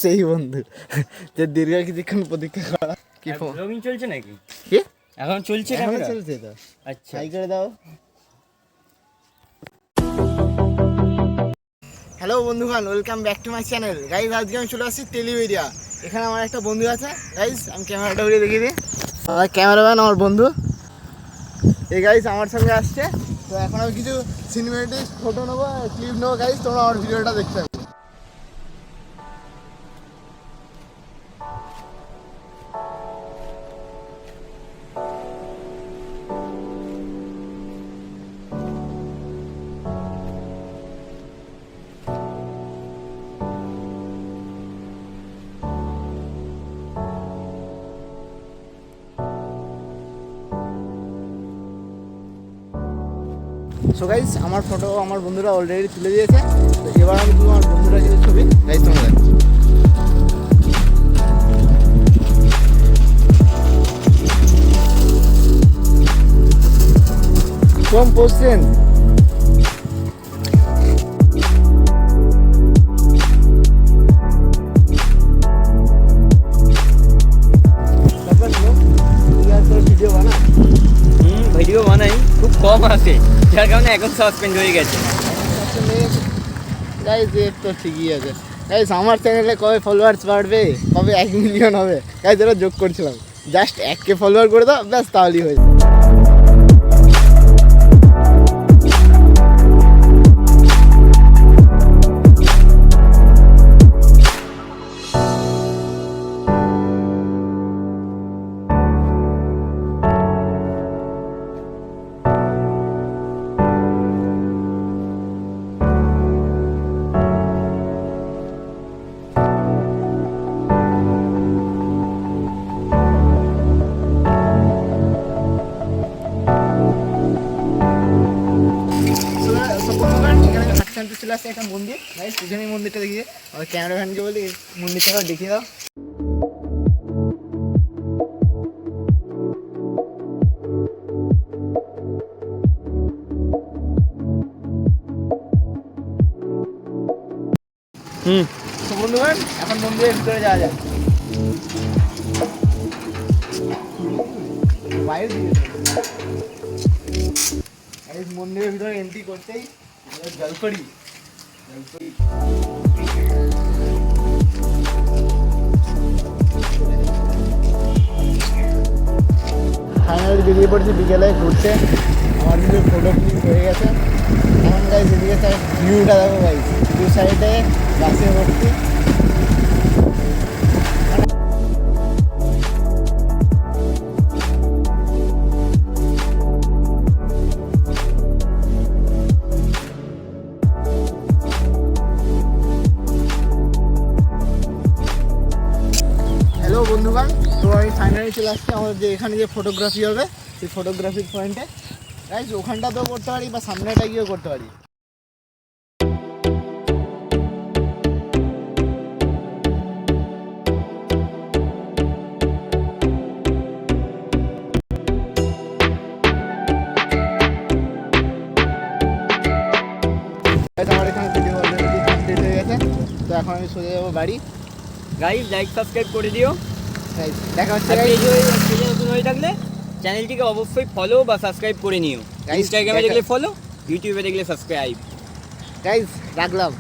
সেই বন্ধু যে দীর্ঘ কিছুক্ষণ প্রতীক্ষা করা। কি ব্লগিং চলছে নাকি? কি এখন চলছে? এখন ক্যামেরা চলছে তো। আচ্ছা, হাই করে দাও। হ্যালো বন্ধুগণ, welcome back to my channel. Guys আজকে আমি চলে আসছি টেলিমিডিয়া। এখানে আমার একটা বন্ধু আছে। গাইজ আমি ক্যামেরাটা ঘুরিয়ে দেখিয়ে দিই। আমার ক্যামেরাম্যান আমার বন্ধু। এই গাইজ আমার সঙ্গে আসছে। তো এখন আমি কিছু সিনেমেটিক ফটো নেবো, ক্লিপ নেবো। গাইজ তোমরা আমার ভিডিওটা দেখতে হবে। সো গাইজ আমার ফটো আমার বন্ধুরা অলরেডি তুলে দিয়েছে। তো এবার আমি তুলো আমার বন্ধুরা কিছু ছবি। গাইজ তোমরা দেখো। কম পোস্টেন ভিডিও বানা। ভিডিও বানাই, খুব কম আসে, যার কারণে এখন সাসপেন্ড হয়ে গেছে। গাইজ তো ঠিকই আছে। গাইজ আমার চ্যানেলে কবে ফলোয়ার্স বাড়বে, কবে 1 মিলিয়ন হবে, গাইজ এরা যোগ করছিলাম। জাস্ট 1K ফলোয়ার করে দাও, ব্যাস তাহলেই হয়ে যাবে। চলে আসছে একটা মন্দির। গাইজ পিছনে মন্দিরটা দেখিয়ে আমার ক্যামেরাম্যানকে বলি মন্দিরটাও দেখিয়ে দাও। তো বন্ধুগণ এখন মন্দিরের ভিতরে যাওয়া যায়। বাইরে দিকে মন্দিরের ভিতরে এন্ট্রি করতেই জলপরি ফাইনালি বেরিয়ে পড়ছি বিকেলে ঘুরতে। আমার কিন্তু ফটো ক্লিক হয়ে গেছে। এখন গাইজ এদিকে ভিউটা দেখো। গাইজ দু সাইডে গাছে ভর্তি। হ্যালো বন্ধুগণ, তো আমি ফাইনালি চলে আসছি আমাদের যে এখানে যে ফটোগ্রাফি হবে সেই ফটোগ্রাফির পয়েন্টে। গাইজ ওখানটাতেও করতে পারি বা সামনেটা গিয়েও করতে পারি। আমার এখানে ভিডিও অলরেডি কমপ্লিট হয়ে গেছে। তো এখন আমি সোজা যাবো বাড়ি। গাইজ লাইক সাবস্ক্রাইব করে দিও। দেখা হচ্ছে। পেজে নতুন হয়ে থাকলে চ্যানেলটিকে অবশ্যই ফলো বা সাবস্ক্রাইব করে নিও। ইনস্টাগ্রামে দেখলে ফলো, ইউটিউবে দেখলে সাবস্ক্রাইব। গাইজ রাখলাম।